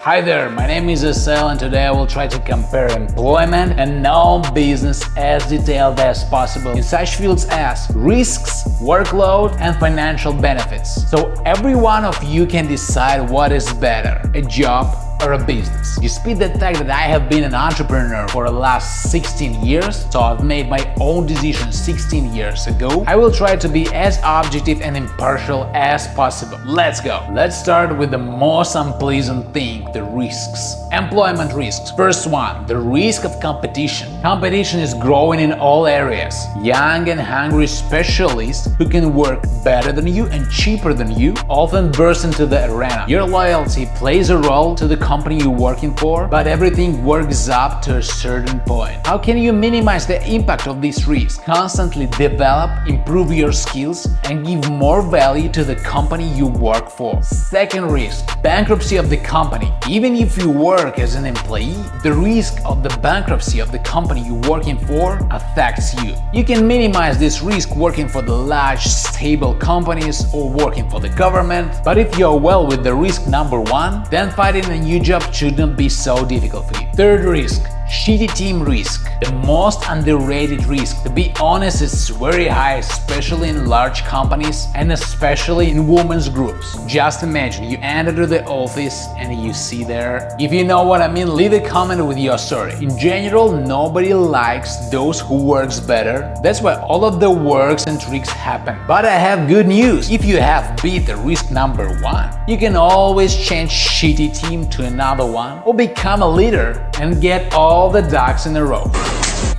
Hi there, my name is Asel and today I will try to compare employment and non-business as detailed as possible in such fields as risks, workload, and financial benefits. So every one of you can decide what is better, a job or a business. Despite the fact that I have been an entrepreneur for the last 16 years, so I've made my own decision 16 years ago, I will try to be as objective and impartial as possible. Let's go! Let's start with the most unpleasant thing, the risks. Employment risks. First one, the risk of competition. Competition is growing in all areas. Young and hungry specialists who can work better than you and cheaper than you often burst into the arena. Your loyalty plays a role to the company you're working for, but everything works up to a certain point. How can you minimize the impact of this risk? Constantly develop, improve your skills, and give more value to the company you work for. Second risk, bankruptcy of the company. Even if you work as an employee, the risk of the bankruptcy of the company you're working for affects you. You can minimize this risk working for the large, stable companies or working for the government, but if you're well with the risk number one, then finding a new job shouldn't be so difficult for you. Third risk, shitty team risk. The most underrated risk. To be honest, it's very high, especially in large companies and especially in women's groups. Just imagine you enter to the office and you see there. If you know what I mean, leave a comment with your story. In general, nobody likes those who works better. That's why all of the works and tricks happen. But I have good news. If you have beat the risk number one, you can always change shitty team to another one or become a leader and get all the ducks in a row.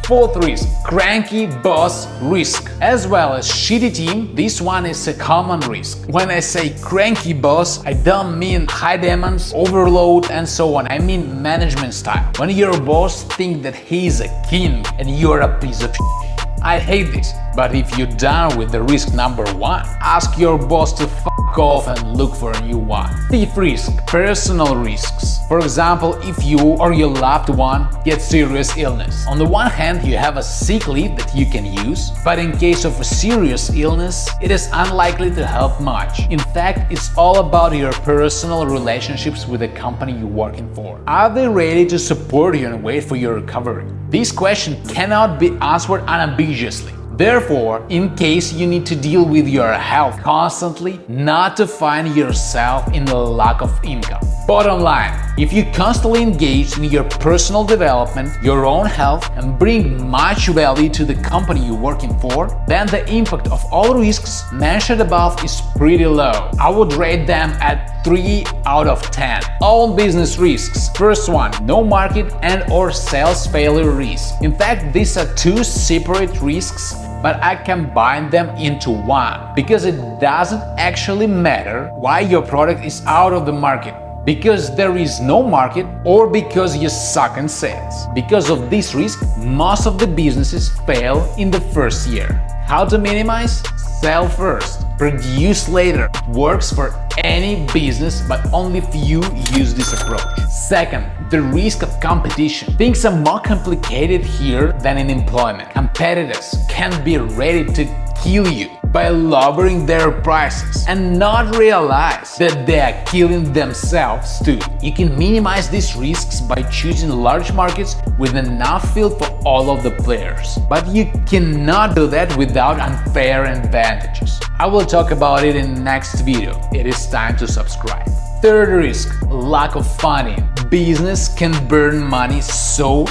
Fourth risk, cranky boss risk. As well as shitty team, this one is a common risk. When I say cranky boss, I don't mean high demands, overload and so on. I mean management style. When your boss thinks that he's a king and you're a piece of shit. I hate this, but if you're done with the risk number one, ask your boss to fuck off and look for a new one. Fifth risk, personal risks. For example, if you or your loved one get serious illness. On the one hand, you have a sick leave that you can use, but in case of a serious illness, it is unlikely to help much. In fact, it's all about your personal relationships with the company you're working for. Are they ready to support you and wait for your recovery? This question cannot be answered unambiguously. Therefore, in case you need to deal with your health constantly, not to find yourself in the lack of income. Bottom line, if you constantly engage in your personal development, your own health, and bring much value to the company you're working for, then the impact of all risks mentioned above is pretty low. I would rate them at 3 out of 10. All business risks. First one, no market and or sales failure risk. In fact, these are two separate risks, but I combine them into one because it doesn't actually matter why your product is out of the market. Because there is no market or because you suck in sales. Because of this risk, most of the businesses fail in the first year. How to minimize? Sell first, produce later. Works for any business, but only few use this approach. Second, the risk of competition. Things are more complicated here than in employment. Competitors can be ready to kill you by lowering their prices and not realize that they are killing themselves too. You can minimize these risks by choosing large markets with enough field for all of the players. But you cannot do that without unfair advantages. I will talk about it in the next video. It is time to subscribe. Third risk, lack of funding. Business can burn money so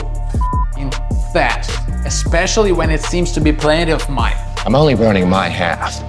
fast, especially when it seems to be plenty of money. I'm only burning my half.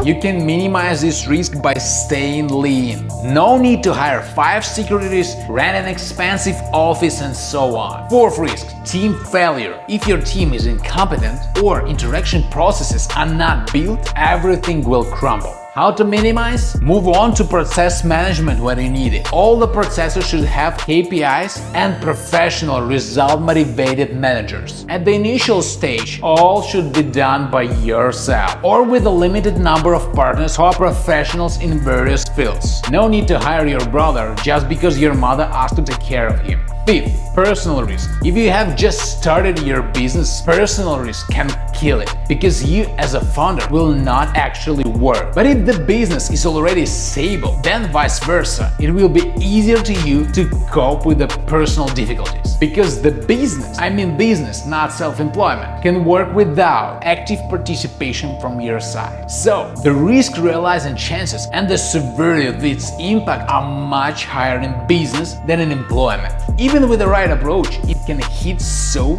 You can minimize this risk by staying lean. No need to hire 5 secretaries, rent an expensive office and so on. Fourth risk, team failure. If your team is incompetent or interaction processes are not built, everything will crumble. How to minimize? Move on to process management when you need it. All the processors should have KPIs and professional, result-motivated managers. At the initial stage, all should be done by yourself or with a limited number of partners who are professionals in various fields. No need to hire your brother just because your mother asked to take care of him. Fifth, personal risk. If you have just started your business, personal risk can kill it because you as a founder will not actually work. But if the business is already stable, then vice versa, it will be easier to you to cope with the personal difficulties. Because the business, not self-employment, can work without active participation from your side. So, the risk realizing chances and the severity of its impact are much higher in business than in employment. Even with the right approach, it can hit so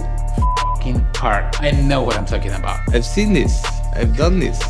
fucking hard. I know what I'm talking about. I've seen this. I've done this.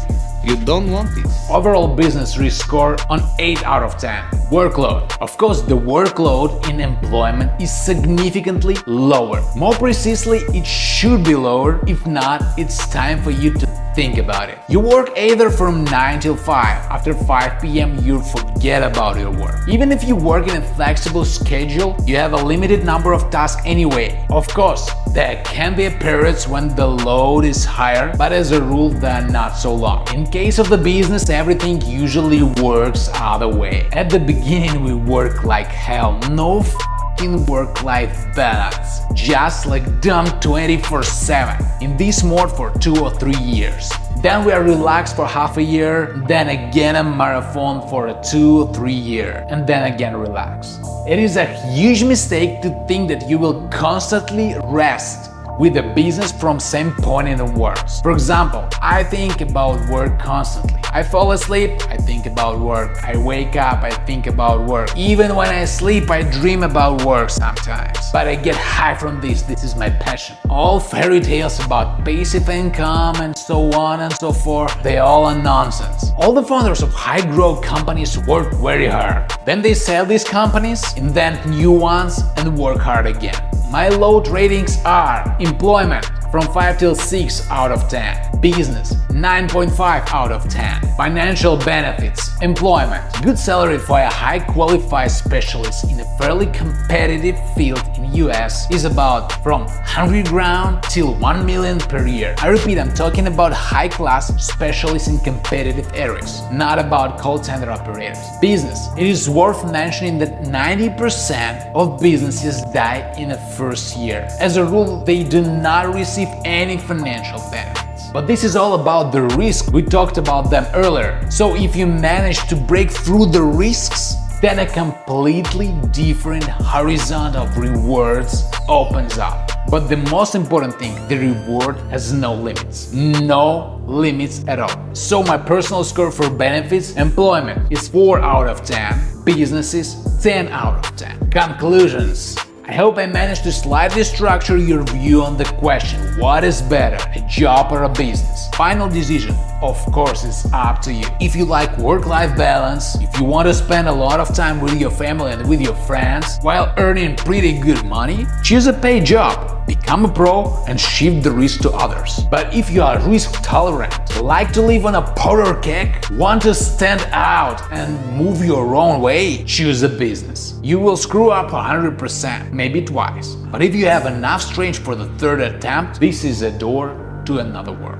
You don't want this. Overall business risk score on 8 out of 10. Workload. Of course, the workload in employment is significantly lower. More precisely, it should be lower. If not, it's time for you to think about it. You work either from 9 till 5. After 5 p.m. you forget about your work. Even if you work in a flexible schedule, you have a limited number of tasks anyway. Of course, there can be periods when the load is higher, but as a rule, they're not so long. In case of the business, everything usually works other way. At the beginning, we work like hell. No f***ing work-life balance. Just like dumb 24/7. In this mode for 2 or 3 years. Then we are relaxed for half a year, then again a marathon for a 2 or 3 year, and then again relax. It is a huge mistake to think that you will constantly rest with the business from same point in the works. For example, I think about work constantly. I fall asleep, I think about work. I wake up, I think about work. Even when I sleep, I dream about work sometimes. But I get high from this is my passion. All fairy tales about passive income and so on and so forth, they all are nonsense. All the founders of high-growth companies work very hard. Then they sell these companies, invent new ones, and work hard again. My load ratings are employment from 5 till 6 out of 10, business 9.5 out of 10, financial benefits, employment, good salary for a high qualified specialist in a fairly competitive field in US is about from 100 grand till 1 million per year. I repeat, I'm talking about high class specialists in competitive areas, not about call center operators. Business. It is worth mentioning that 90% of businesses die in the first year. As a rule, they do not receive any financial benefits. But this is all about the risk. We talked about them earlier. So if you manage to break through the risks, then a completely different horizon of rewards opens up. But the most important thing, the reward has no limits. No limits at all. So my personal score for benefits, employment is 4 out of 10, businesses 10 out of 10. Conclusions. I hope I managed to slightly structure your view on the question, what is better, a job or a business? Final decision, of course, is up to you. If you like work-life balance, if you want to spend a lot of time with your family and with your friends while earning pretty good money, choose a paid job, become a pro, and shift the risk to others. But if you are risk-tolerant, like to live on a powder keg, want to stand out and move your own way, choose a business. You will screw up 100%, maybe twice. But if you have enough strength for the third attempt, this is a door to another world.